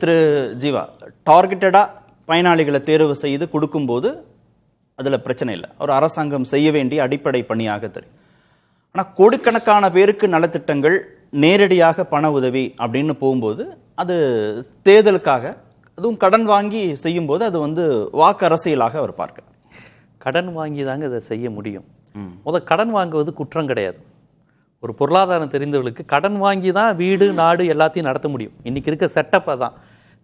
திரு ஜீவா, டார்கெட்டடாக பயனாளிகளை தேர்வு செய்து கொடுக்கும்போது அதில் பிரச்சனை இல்லை, ஒரு அரசாங்கம் செய்ய வேண்டிய அடிப்படை பணியாக தெரியும். ஆனால் கோடிக்கணக்கான பேருக்கு நலத்திட்டங்கள் நேரடியாக பண உதவி அப்படின்னு போகும்போது அது தேர்தலுக்காக, அதுவும் கடன் வாங்கி செய்யும்போது அது வாக்கு அரசியலாக அவர் பார்க்க. கடன் வாங்கி தாங்க இதை செய்ய முடியும். கடன் வாங்குவது குற்றம் கிடையாது. ஒரு பொருளாதாரம் தெரிந்தவர்களுக்கு கடன் வாங்கி தான் வீடு நாடு எல்லாத்தையும் நடத்த முடியும். இன்னைக்கு இருக்க செட்டப்பை தான்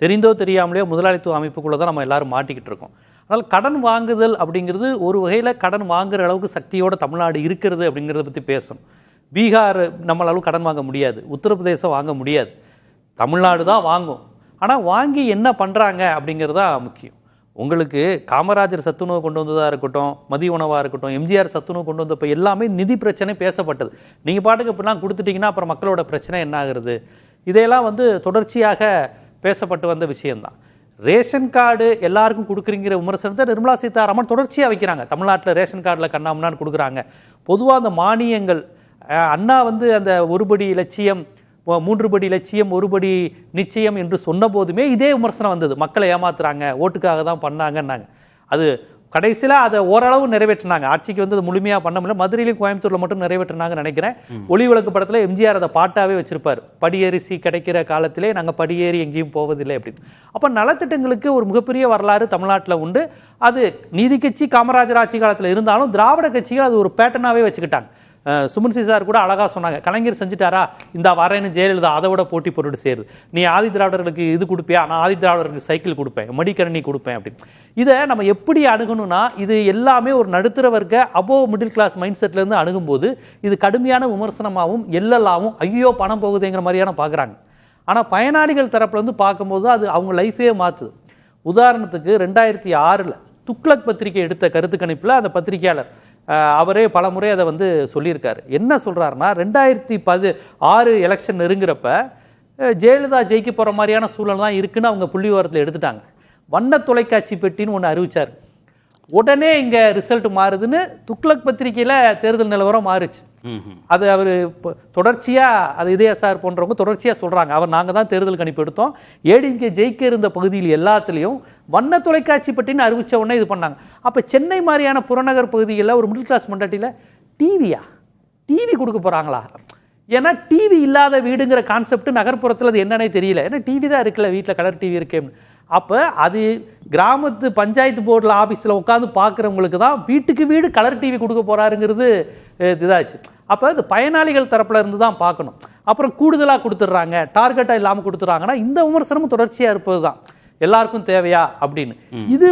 தெரிந்தோ தெரியாமலேயோ முதலாளித்துவ அமைப்புக்குள்ளே தான் நம்ம எல்லாரும் மாட்டிக்கிட்டு இருக்கோம். அதனால் கடன் வாங்குதல் அப்படிங்கிறது ஒரு வகையில் கடன் வாங்குற அளவுக்கு சக்தியோட தமிழ்நாடு இருக்கிறது அப்படிங்கிறத பற்றி பேசணும். பீகார் நம்மளாலும் கடன் வாங்க முடியாது, உத்தரப்பிரதேசம் வாங்க முடியாது, தமிழ்நாடு தான் வாங்கும். ஆனால் வாங்கி என்ன பண்ணுறாங்க அப்படிங்கிறது தான் முக்கியம். உங்களுக்கு காமராஜர் சத்துணவு கொண்டு வந்ததாக இருக்கட்டும், மதிய உணவாக இருக்கட்டும், எம்ஜிஆர் சத்துணவு கொண்டு வந்தப்போ எல்லாமே நிதி பிரச்சனை பேசப்பட்டது. நீங்கள் பாட்டுக்கு இப்படிலாம் கொடுத்துட்டிங்கன்னா அப்புறம் மக்களோட பிரச்சனை என்ன ஆகுறது? இதையெல்லாம் தொடர்ச்சியாக பேசப்பட்டு வந்த விஷயம்தான். ரேஷன் கார்டு எல்லாருக்கும் கொடுக்குறீங்கிற விமர்சனத்தை நிர்மலா சீதாராமன் தொடர்ச்சியாக வைக்கிறாங்க. தமிழ்நாட்டில் ரேஷன் கார்டில் கண்ணாமண்ணான்னு கொடுக்குறாங்க. பொதுவாக அந்த மானியங்கள் அண்ணா அந்த ஒருபடி லட்சியம், 3 படி லட்சியம் 1 படி நிச்சயம் என்று சொன்ன போதுமே இதே விமர்சனம் வந்தது. மக்களை ஏமாத்துறாங்க, ஓட்டுக்காக தான் பண்ணாங்கன்னாங்க. அது கடைசியில் அதை ஓரளவு நிறைவேற்றினாங்க. ஆட்சிக்கு அது முழுமையாக பண்ண முடியல. மதுரையிலும் கோயம்புத்தூரில் மட்டும் நிறைவேற்றினாங்கன்னு நினைக்கிறேன். ஒளி விளக்கு படத்தில் எம்ஜிஆர் அதை பாட்டாவே வச்சிருப்பார், படியரிசி கிடைக்கிற காலத்திலே நாங்கள் படியேறி எங்கேயும் போவதில்லை அப்படின்னு. அப்போ நலத்திட்டங்களுக்கு ஒரு மிகப்பெரிய வரலாறு தமிழ்நாட்டில் உண்டு. அது நீதி கட்சி காமராஜர் ஆட்சி காலத்தில் இருந்தாலும் திராவிட கட்சிகள் அது ஒரு பேட்டர்னாவே வச்சுக்கிட்டாங்க. சுமன் சி சார் கூட அழகா சொன்னாங்க, கலைஞர் செஞ்சுட்டாரா, இந்த வரேன்னு ஜெயலலிதா அதை விட போட்டி போட்டு சேருது. நீ ஆதி திராவிடர்களுக்கு இது கொடுப்பியா, நான் ஆதி திராவிடர்களுக்கு சைக்கிள் கொடுப்பேன், மடிக்கரணி கொடுப்பேன் அப்படின்னு. இதை நம்ம எப்படி அணுகணும்னா, இது எல்லாமே ஒரு நடுத்தர வர்க்க அபோவ் மிடில் கிளாஸ் மைண்ட் செட்ல இருந்து அணுகும்போது இது கடுமையான விமர்சனமாகவும் எல்லல்லாவும் ஐயோ பணம் போகுதுங்கிற மாதிரியான பார்க்குறாங்க. ஆனால் பயனாளிகள் தரப்புல பார்க்கும்போது அது அவங்க லைஃபே மாற்றுது. உதாரணத்துக்கு 2006 துக்ளக் பத்திரிகை எடுத்த கருத்து கணிப்பில் அந்த பத்திரிகையாளர் அவரே பல முறை அதை சொல்லியிருக்காரு. என்ன சொல்றாருன்னா, 2016 எலெக்ஷன் நெருங்குறப்ப ஜெயலலிதா ஜெயிக்க போற மாதிரியான சூழல் தான் இருக்குன்னு அவங்க புள்ளி விவரத்தில் எடுத்துட்டாங்க. வண்ண தொலைக்காட்சி பெட்டின்னு ஒன்று அறிவிச்சார். உடனே இங்க ரிசல்ட் மாறுதுன்னு துக்ளக் பத்திரிகையில தேர்தல் நிலவரம் மாறுச்சு. அது அவர் தொடர்ச்சியா, அது இதயசார் போன்றவங்க தொடர்ச்சியா சொல்றாங்க, அவர் நாங்க தான் தேர்தல் கணிப்பு எடுத்தோம், ஏடிஎம்கே ஜெயிக்க இருந்த பகுதியில் எல்லாத்துலயும் வண்ண தொலைக்காட்சி பட்டின்னு அறிவிச்ச உடனே இது பண்ணாங்க. அப்ப சென்னை மாதிரியான புறநகர் பகுதிகளில் ஒரு மிடில் கிளாஸ் மண்டாட்டியில் டிவி கொடுக்க போறாங்களா? ஏன்னா டிவி இல்லாத வீடுங்கிற கான்செப்ட் நகர்ப்புறத்தில் அது என்னன்னே தெரியல. ஏன்னா டிவி தான் இருக்குல்ல, வீட்டில் கலர் டிவி இருக்கே. அப்போ அது கிராமத்து பஞ்சாயத்து போர்டில் ஆஃபீஸில் உட்காந்து பார்க்குறவங்களுக்கு தான் வீட்டுக்கு வீடு கலர் டிவி கொடுக்க போகிறாருங்கிறது இதாச்சு. அப்போ அது பயனாளிகள் தரப்பில் இருந்து தான் பார்க்கணும். அப்புறம் கூடுதலாக கொடுத்துட்றாங்க, டார்கெட்டாக இல்லாமல் கொடுத்துட்றாங்கன்னா இந்த விமர்சனமும் தொடர்ச்சியாக இருப்பது தான். எல்லாருக்கும் தேவையா அப்படின்னு. இது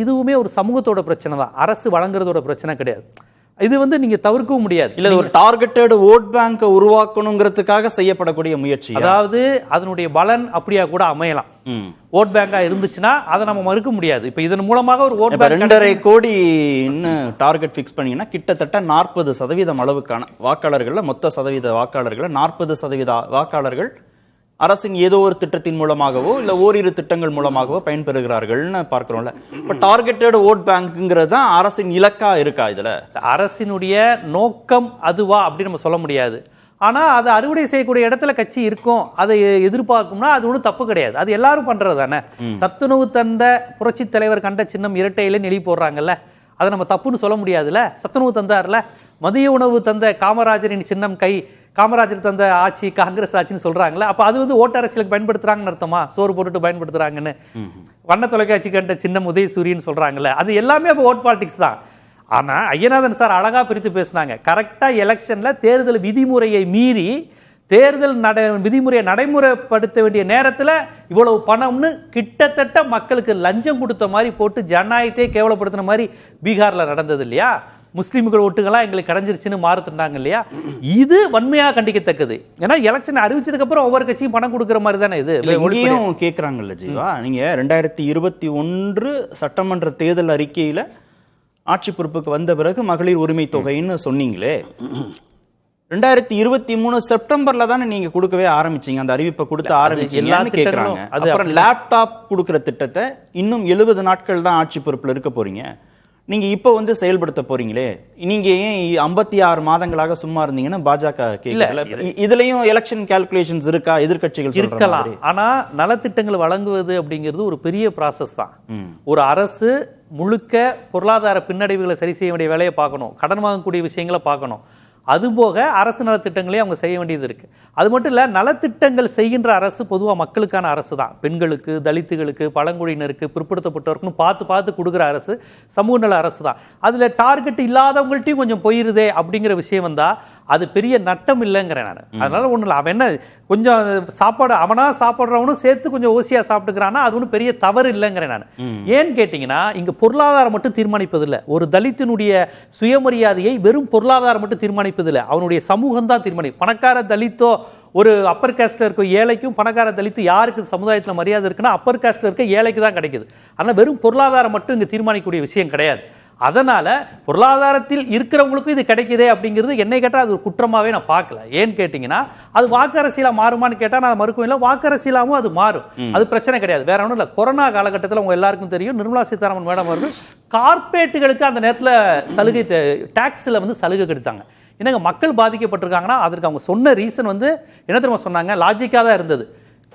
இதுவுமே ஒரு சமூகத்தோட பிரச்சனை தான், அரசு வழங்குறதோட பிரச்சனை கிடையாது. இது நீங்க தவிர்க்கவும் முடியாது. இல்ல, ஒரு டார்கெட்டட் ஓட் பேங்கை உருவாக்கணுங்கிறதுக்காக செய்யப்படக்கூடிய முயற்சி. அதாவது அதனுடைய பலன் அப்படியா கூட அமையலாம். ஓட் பேங்கா இருந்துச்சுன்னா அதை நம்ம மறுக்க முடியாது. இப்ப இதன் மூலமாக ஒரு ஓட் பேங்க் 2.5 கோடி டார்கெட் பிக்ஸ் பண்ணீங்கன்னா கிட்டத்தட்ட 40% அளவுக்கான வாக்காளர்கள், மொத்த சதவீத வாக்காளர்கள் 40% வாக்காளர்கள் அரசின் ஏதோ ஒரு திட்டத்தின் மூலமாகவோ இல்ல ஓரிரு திட்டங்கள் மூலமாகவோ பயன்பெறுகிறார்கள்னு பார்க்கிறோம்ல. இப்ப டார்கெட்டட் ஓட் பேங்க்ங்கிறது தான் அரசின் இலக்கா இருக்கா? இதுல அரசினுடைய நோக்கம் அதுவா அப்படின்னு நம்ம சொல்ல முடியாது. ஆனா அதை அறுவடை செய்யக்கூடிய இடத்துல கட்சி இருக்கும், அதை எதிர்பார்க்கும்னா அது ஒன்றும் தப்பு கிடையாது. அது எல்லாரும் பண்றது தானே. சத்துணவு தந்த புரட்சி தலைவர் கண்ட சின்னம் இரட்டையில நெளி போடுறாங்கல்ல, அதை நம்ம தப்புன்னு சொல்ல முடியாதுல்ல. சத்துணவு தந்தார்ல, மதிய உணவு தந்த காமராஜரின் சின்னம் கை, காமராஜர் தந்த ஆட்சி காங்கிரஸ் ஆட்சின்னு சொல்றாங்களே, அப்ப அது ஓட்டு அரசியலுக்கு பயன்படுத்துறாங்கன்னு அர்த்தமா? சோறு போட்டுட்டு பயன்படுத்துறாங்கன்னு. வண்ண தொலைக்காட்சி கண்ட சின்னம் உதயசூரியன் சொல்றாங்கல்ல, அது எல்லாமே அப்ப ஓட் பாலிடிக்ஸ் தான். ஆனா ஐயநாதன் சார் அழகா பிரித்து பேசினாங்க. கரெக்டா எலெக்ஷன்ல தேர்தல் விதிமுறையை மீறி தேர்தல் விதிமுறையை நடைமுறைப்படுத்த வேண்டிய நேரத்தில் இவ்வளவு பணம்னு கிட்டத்தட்ட மக்களுக்கு லஞ்சம் கொடுத்த மாதிரி போட்டு ஜனநாயகத்தை கேவலப்படுத்தின மாதிரி பீகார்ல நடந்தது இல்லையா? முஸ்லீம்கள் ஓட்டுகளா எங்களுக்கு கிடைஞ்சிருச்சுன்னு மாறுத்துட்டாங்க இல்லையா? இது வன்மையாக கண்டிக்கத்தக்கது. ஏன்னா எலெக்ஷன் அறிவிச்சதுக்கு அப்புறம் ஒவ்வொரு கட்சியும் பணம் கொடுக்குற மாதிரி தானே இது. இங்கேயும் கேட்குறாங்கல்ல ஜீவா, நீங்க 2021 சட்டமன்ற தேர்தல் அறிக்கையில ஆட்சி பொறுப்புக்கு வந்த பிறகு மகளிர் உரிமை தொகைன்னு சொன்னீங்களே, 2023 செப்டம்பர்ல தானே நீங்க கொடுக்கவே ஆரம்பிச்சீங்க, அந்த அறிவிப்பை கொடுத்து ஆரம்பிச்சீங்கன்னு கேட்கறாங்க. அப்புறம் லேப்டாப் கொடுக்கிற திட்டத்தை இன்னும் 70 நாட்கள் தான் ஆட்சி பொறுப்புல இருக்க போறீங்க. நீங்க இப்ப வந்து செயல்படுத்த போறீங்களே, நீங்க ஏன் 56 மாதங்களாக சும்மா இருந்தீங்கன்னு பாஜக கேட்கல. இதுலயும் எலெக்ஷன் கால்குலேஷன்ஸ் இருக்கா? எதிர்க்கட்சிகள் இருக்கலாம். ஆனா நலத்திட்டங்கள் வழங்குவது அப்படிங்கிறது ஒரு பெரிய ப்ராசஸ் தான். ஒரு அரசு முழுக்க பொருளாதார பின்னடைவுகளை சரி செய்ய வேண்டிய வேலையை பார்க்கணும், கடன் வாங்கக்கூடிய விஷயங்களை பார்க்கணும். அதுபோக அரசு நலத்திட்டங்களே அவங்க செய்ய வேண்டியது இருக்கு. அது மட்டும் இல்ல, நலத்திட்டங்கள் செய்கின்ற அரசு பொதுவாக மக்களுக்கான அரசு தான். பெண்களுக்கு, தலித்துகளுக்கு, பழங்குடியினருக்கு, பிற்படுத்தப்பட்டவருக்குன்னு பார்த்து பார்த்து கொடுக்குற அரசு சமூக நல அரசு தான். அதுல டார்கெட் இல்லாதவங்கள்ட்டையும் கொஞ்சம் போயிருதே அப்படிங்கிற விஷயம் வந்தா அது பெரிய நட்டம் இல்லைங்கிறேன் நான். அதனால ஒன்றும் இல்லை, அவன் என்ன கொஞ்சம் சாப்பாடு அவனா சாப்பிட்றவனும் சேர்த்து கொஞ்சம் ஓசியா சாப்பிட்டுக்கிறான்னா அது ஒன்றும் பெரிய தவறு இல்லைங்கிறேன் நான். ஏன்னு கேட்டிங்கன்னா இங்கே பொருளாதாரம் மட்டும் தீர்மானிப்பதில்லை. ஒரு தலித்தினுடைய சுயமரியாதையை வெறும் பொருளாதாரம் மட்டும் தீர்மானிப்பதில்லை, அவனுடைய சமூகம் தான் தீர்மானிக்கும். பணக்கார தலித்தோ ஒரு அப்பர் காஸ்ட்ல இருக்க ஏழைக்கும் பணக்கார தலித்து யாருக்கு சமுதாயத்தில் மரியாதை இருக்குன்னா அப்பர் காஸ்ட்ல இருக்க ஏழைக்கு தான் கிடைக்குது. ஆனால் வெறும் பொருளாதாரம் மட்டும் இங்கே தீர்மானிக்கக்கூடிய விஷயம் கிடையாது. அதனால பொருளாதாரத்தில் இருக்கிறவங்களுக்கும் இது கிடைக்குதே அப்படிங்கிறது என்னை கேட்டால் அது ஒரு குற்றமாவே நான் பார்க்கல. ஏன்னு கேட்டீங்கன்னா அது வாக்கு அரசியலா மாறுமான்னு கேட்டால் நான் மறுக்கும் இல்லை, வாக்கு அரசியலாவும் அது மாறும், அது பிரச்சனை கிடையாது. வேற ஒன்றும் இல்லை. கொரோனா காலகட்டத்தில் உங்க எல்லாருக்கும் தெரியும், நிர்மலா சீதாராமன் மேடம் அவர்கள் கார்பரேட்டுகளுக்கு அந்த நேரத்தில் சலுகை டாக்ஸ்ல வந்து சலுகை கொடுத்தாங்க. என்னங்க மக்கள் பாதிக்கப்பட்டிருக்காங்கன்னா அதற்கு அவங்க சொன்ன ரீசன் வந்து என்ன தெரியுமா சொன்னாங்க? லாஜிக்காக தான் இருந்தது.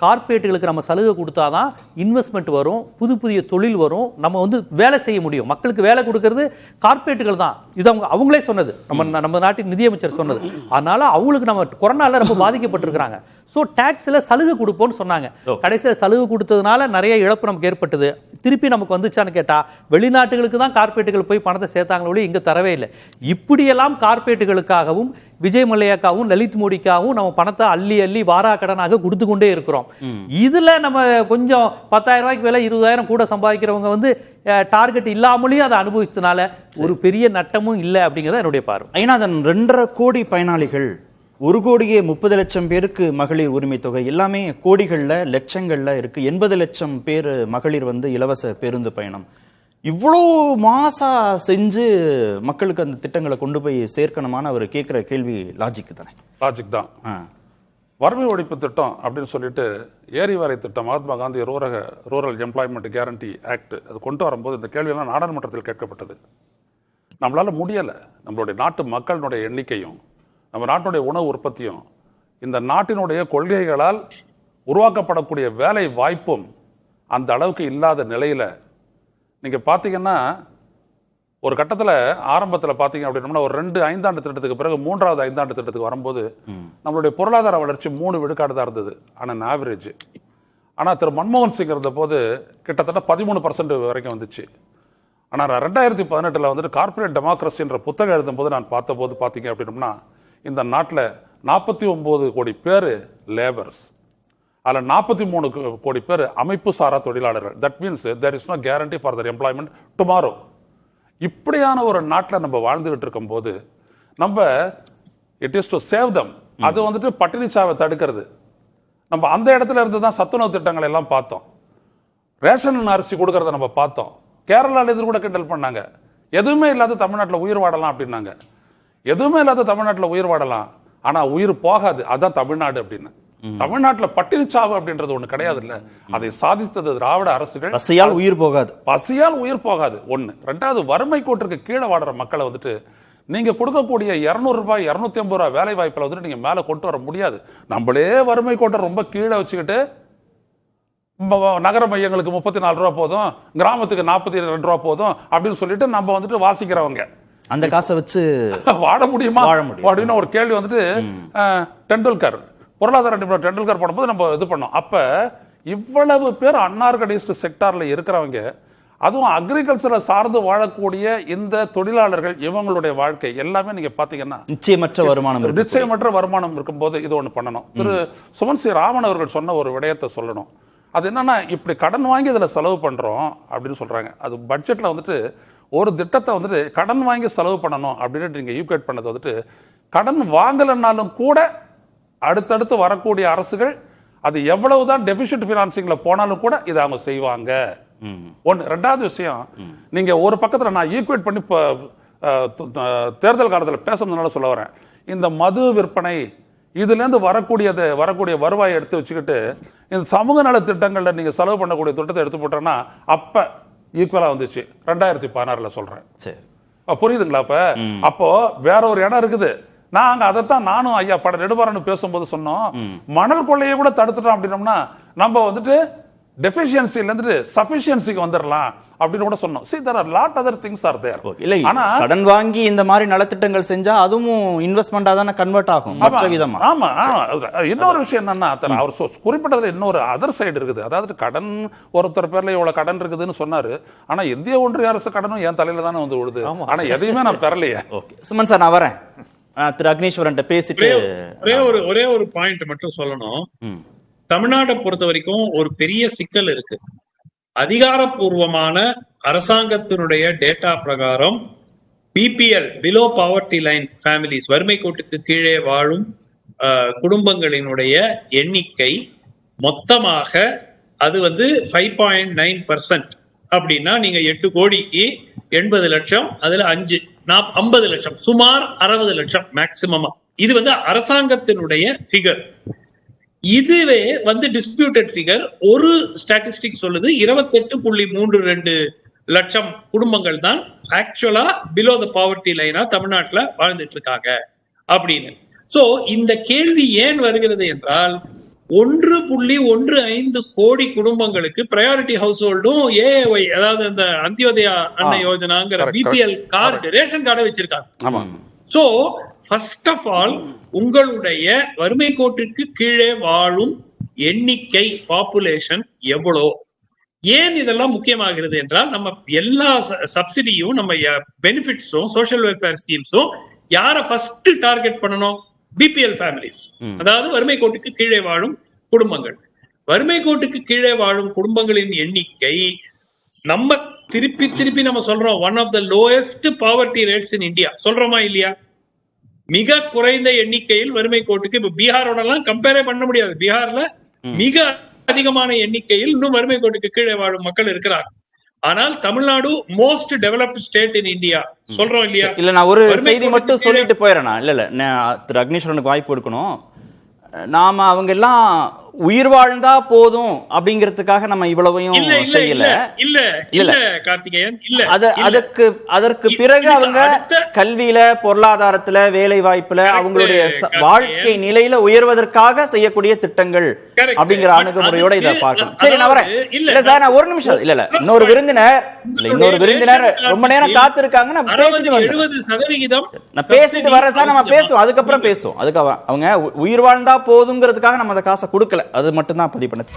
கார்பரேட்டுகளுக்கு நம்ம சலுகை கொடுத்தாதான் இன்வெஸ்ட்மெண்ட் வரும், புது புதிய தொழில் வரும், நம்ம வந்து வேலை செய்ய முடியும். மக்களுக்கு வேலை கொடுக்கறது கார்பரேட்டுகள் தான். இது அவங்களே சொன்னது, நம்ம நாட்டின் நிதியமைச்சர் சொன்னது. அதனால அவங்களுக்கு நம்ம கொரோனால ரொம்ப பாதிக்கப்பட்டிருக்கிறாங்க. ஸோ டாக்ஸ்ல சலுகை கொடுப்போம்னு சொன்னாங்க. கடைசியில் சலுகை கொடுத்ததுனால நிறைய இழப்பு நமக்கு ஏற்பட்டது. திருப்பி நமக்கு வந்துச்சான்னு கேட்டா வெளிநாட்டுகளுக்கு தான் கார்பரேட்டுகள் போய் பணத்தை சேர்த்தாங்களோ இங்க தரவே இல்லை. இப்படியெல்லாம் கார்பரேட்டுகளுக்காகவும் விஜய் மல்லையாக்காகவும் லலித் மோடிக்காகவும் நம்ம பணத்தை அள்ளி அள்ளி வாரா கடனாக கொடுத்து கொண்டே இருக்கிறோம். இதுல நம்ம கொஞ்சம் 10,000 ரூபாய்க்கு வேலை 20,000 கூட சம்பாதிக்கிறவங்க வந்து டார்கெட் இல்லாமலேயும் அதை அனுபவிச்சதுனால ஒரு பெரிய நட்டமும் இல்லை அப்படிங்கிறத என்னுடைய பார்வை. ஐநாதன் 2.5 கோடி பயனாளிகள், 1 கோடியே 30 லட்சம் பேருக்கு மகளிர் உரிமை தொகை, எல்லாமே கோடிகள்ல லட்சங்கள்ல இருக்கு. 80 லட்சம் பேர் மகளிர் வந்து இலவச பேருந்து பயணம். இவ்வளோ மாசா செஞ்சு மக்களுக்கு அந்த திட்டங்களை கொண்டு போய் சேர்க்கணுமான அவர் கேட்கிற கேள்வி லாஜிக் தானே? லாஜிக் தான். வறுமை ஒழிப்பு திட்டம் அப்படின்னு சொல்லிட்டு ஏரி வாரி திட்டம், Mahatma Gandhi rural employment guarantee act அது கொண்டு வரும்போது இந்த கேள்வியெல்லாம் நாடாளுமன்றத்தில் கேட்கப்பட்டது. நம்மளால முடியலை. நம்மளுடைய நாட்டு மக்களினுடைய எண்ணிக்கையும் நம்ம நாட்டினுடைய உணவு உற்பத்தியும் இந்த நாட்டினுடைய கொள்கைகளால் உருவாக்கப்படக்கூடிய வேலை வாய்ப்பும் அந்த அளவுக்கு இல்லாத நிலையில நீங்க பாத்தீங்கன்னா ஒரு கட்டத்தில் ஆரம்பத்தில் பார்த்தீங்க அப்படின்னா ஒரு 2 ஐந்தாண்டு திட்டத்துக்கு பிறகு 3வது ஐந்தாண்டு திட்டத்துக்கு வரும்போது நம்மளுடைய பொருளாதார வளர்ச்சி 3 விழுக்காடு தான் இருந்தது ஆனால் ஆவரேஜ். ஆனால் திரு மன்மோகன் சிங் இருந்த போது கிட்டத்தட்ட 13% வரைக்கும் வந்துச்சு. ஆனால் 2018 வந்துட்டு கார்பரேட் டெமோக்ரஸின்ற புத்தகம் எழுதும் போது நான் பார்த்தபோது பார்த்தீங்க அப்படின்னா இந்த நாட்டில் 49 கோடி பேர் லேபர்ஸ், அதில் 43 கோடி பேர் அமைப்பு சாரா தொழிலாளர்கள். That means there is no guarantee for their employment tomorrow. இப்படியான ஒரு நாட்டில் நம்ம வாழ்ந்துகிட்டு இருக்கும் போது நம்ம it is to save them, அது வந்துட்டு பட்டினி சாவை தடுக்கிறது. நம்ம அந்த இடத்துல இருந்து தான் சத்துணவு திட்டங்கள் எல்லாம் பார்த்தோம். ரேஷன் அரிசி கொடுக்கறத நம்ம பார்த்தோம். கேரளாவில் இது கூட கிண்டல் பண்ணாங்க, எதுவுமே இல்லாத தமிழ்நாட்டில் உயிர் வாடலாம் அப்படின்னாங்க. எதுவுமே இல்லாத தமிழ்நாட்டில் உயிர் வாடலாம், ஆனா உயிர் போகாது, அதான் தமிழ்நாடு அப்படின்னு. தமிழ்நாட்டில் பட்டினி சாவு அப்படின்றது ஒண்ணு கிடையாது. இல்ல, அதை சாதித்தது திராவிட அரசுகள். பசியால் உயிர் போகாது, பசியால் உயிர் போகாது ஒண்ணு. 2வது, வறுமை கோட்டிற்கு கீழே வாடுற மக்களை வந்துட்டு நீங்க கொடுக்கக்கூடிய 200 ரூபாய் 250 ரூபாய் வேலை வாய்ப்புல வந்துட்டு நீங்க மேல கொண்டு வர முடியாது. நம்மளே வறுமை கோட்டை ரொம்ப கீழே வச்சுக்கிட்டு நகர மையங்களுக்கு 34 ரூபா போதும், கிராமத்துக்கு 42 ரூபா போதும் அப்படின்னு சொல்லிட்டு நம்ம வந்துட்டு வாசிக்கிறவங்க. அந்த காசை வச்சு வாழ முடியுமா அப்படின்னு ஒரு கேள்வி வந்துட்டு டெண்டுல்கர், பொருளாதார நிபுணர் டெண்டுல்கர் போடும்போது நம்ம இது பண்ணோம். அப்ப இவ்வளவு பேர் அன்ஆர்கனைஸ்டு செக்டார்ல இருக்கிறவங்க, அதுவும் அக்ரிகல்ச்சரை சார்ந்து வாழக்கூடிய இந்த தொழிலாளர்கள், இவங்களுடைய வாழ்க்கை எல்லாமே நீங்க பாத்தீங்கன்னா நிச்சயமற்ற வருமானம் இருக்கும்போது இது ஒண்ணு பண்ணணும். திரு சுமன் சி ராமன் அவர்கள் சொன்ன ஒரு விடயத்தை சொல்லணும். அது என்னன்னா, இப்படி கடன் வாங்கி இதுல செலவு பண்றோம் அப்படின்னு சொல்றாங்க. அது பட்ஜெட்ல வந்துட்டு ஒரு திட்டத்தை வந்துட்டு கடன் வாங்கி செலவு பண்ணணும் அப்படின்னு நீங்க ஈக்குவேட் பண்ணது வந்துட்டு, கடன் வாங்கலைன்னாலும் கூட அடுத்தடுத்து வரக்கூடிய அரசுகள் அது எவ்வளவுதான் டெபிசிட் பினான்சிங்ல போனாலும் கூட இதை அவங்க செய்வாங்க. ஒன்று. 2வது விஷயம், நீங்க ஒரு பக்கத்துல நான் ஈக்குவேட் பண்ணி தேர்தல் காலத்தில் பேசுறதுனால சொல்ல வரேன், இந்த மது விற்பனை இதுல இருந்து வரக்கூடிய வருவாயை எடுத்து வச்சுக்கிட்டு இந்த சமூக நல திட்டங்கள்ல நீங்க செலவு பண்ணக்கூடிய திட்டத்தை எடுத்து போட்டோம்னா அப்ப ஈக்குவலா வந்துச்சு 2016 சொல்றேன். சரி, புரியுதுங்களா? அப்போ வேற ஒரு இடம் இருக்குது. நாங்க அதைத்தான் நானும் ஐயா நெடுமாறன் பேசும்போது சொன்னோம். மணல் கொள்ளையை கூட தடுத்துட்டோம் அப்படின்னோம்னா நம்ம வந்துட்டு டெஃபிஷியன்சில இருந்து சஃபிஷியன்சிக்கு வந்துடலாம் அப்படின்னு கூட சொன்னோம். See, there are lot other things are there. இல்ல, ஆனா கடன் வாங்கி இந்த மாதிரி நலத்திட்டங்கள் செஞ்சா அதுவும் இன்வெஸ்ட்மெண்டா தானே கன்வெர்ட் ஆகும் மற்ற விதமா. ஆமா. இன்னொரு விஷயம் என்னன்னா, அவர் குறிப்பிட்டதுல இன்னொரு அதர் சைடு இருக்குது. அதாவது கடன் ஒருத்தர் பேர்ல இவ்வளவு கடன் இருக்குதுன்னு சொன்னாரு. ஆனா இந்திய ஒன்றிய அரசு கடனும் என் தலையில தானே வந்து விடுது. ஆனா எதையுமே நான் பெறலையே. ஓகே சுமன் சார், நான் வரேன். திரு அக்னீஸ்வரன் பேசிட்டு ஒரே ஒரு பாயிண்ட் மட்டும் சொல்லணும். தமிழ்நாட்டை பொறுத்த வரைக்கும் ஒரு பெரிய சிக்கல் இருக்கு. அதிகாரப்பூர்வமான அரசாங்கத்தினுடைய டேட்டா பிரகாரம் BPL below poverty line families, வறுமை கோட்டுக்கு கீழே வாழும் குடும்பங்களினுடைய எண்ணிக்கை மொத்தமாக அது 5.9%. அப்படின்னா நீங்க 8 கோடிக்கு 80 லட்சம், அதுல 50 லட்சம், சுமார் 60 லட்சம் மேக்சிமமா. இது அரசாங்கத்தினுடைய ஃபிகர். இதுவே டிஸ்பியூட்டட் ஃபிகர். ஒரு ஸ்டாட்டிஸ்டிக் சொல்லுது 28.32 லட்சம் குடும்பங்கள் தான் ஆக்சுவலா பிலோ த பாவர்ட்டி லைனா தமிழ்நாட்டுல வாழ்ந்துட்டு இருக்காங்க அப்படின்னு. சோ இந்த கேள்வி ஏன் வருகிறது என்றால் 1.15 கோடி குடும்பங்களுக்கு பிரையாரிட்டி ஹவுஸ் ஹோல்டும் ஏஏஒய், அதாவது அந்த அந்தியோதயா அன்ன யோஜனாங்கிற பிபிஎல் கார்டு, ரேஷன் கார்டை வச்சிருக்காங்க. சோ ஃபர்ஸ்ட் ஆஃப் ஆல் உங்களுடைய வறுமை கோட்டிற்கு கீழே வாழும் எண்ணிக்கை, பாப்புலேஷன் எவ்வளோ? ஏன் இதெல்லாம் முக்கியமாகிறது என்றால், நம்ம எல்லா சப்சிடியும், நம்ம பெனிஃபிட்ஸும், சோஷியல் வெல்ஃபேர் ஸ்கீம்ஸும் யாரை ஃபர்ஸ்ட் டார்கெட் பண்ணணும்? பிபிஎல் ஃபேமிலிஸ், அதாவது வறுமை கோட்டுக்கு கீழே வாழும் குடும்பங்கள். வறுமை கோட்டுக்கு கீழே வாழும் குடும்பங்களின் எண்ணிக்கை நம்ம திருப்பி நம்ம சொல்றோம், one of the lowest poverty rates in India. சொல்றோமா இல்லையா? மிக குறைந்த எண்ணிக்கையில் வறுமை கோட்டுக்கு, இப்ப பீகாரோட எல்லாம் கம்பேரே பண்ண முடியாது. பீகார்ல மிக அதிகமான எண்ணிக்கையில் இன்னும் வறுமை கோட்டுக்கு கீழே வாழும் மக்கள் இருக்கிறாங்க. ஆனால் Tamil Nadu most developed state in India. சொல்றோம் இல்லையா? இல்ல, நான் ஒரு செய்தி மட்டும் சொல்லிட்டு போயிடறேன். இல்ல திரு அக்னீஸ்வரனுக்கு வாய்ப்பு கொடுக்கணும். நாம அவங்க எல்லாம் உயிர் வாழ்ந்தா போதும் அப்படிங்கிறதுக்காக நம்ம இவ்வளவையும் செய்யல. இல்ல கார்த்திகேயன், இல்ல அதற்கு பிறகு அவங்க கல்வியில, பொருளாதாரத்துல, வேலை வாய்ப்புல, அவங்களுடைய வாழ்க்கை நிலையில உயர்வதற்காக செய்யக்கூடிய திட்டங்கள் அப்படிங்கிற அணுகுமுறையோட இதை பார்க்கணும். சரி, நான் வரேன். இல்ல சார், நான் ஒரு நிமிஷம். இல்ல இன்னொரு விருந்தினர் ரொம்ப நேரம் காத்திருக்காங்க. நான் பேசிட்டு வரேன் சார். நம்ம பேசுவோம், அதுக்கப்புறம் பேசுவோம். அதுக்கு அவங்க உயிர் வாழ்ந்தா போதுங்கிறதுக்காக நம்ம அந்த காசை கொடுக்கல. அது மட்டும் தான் பதிவு பண்ணது.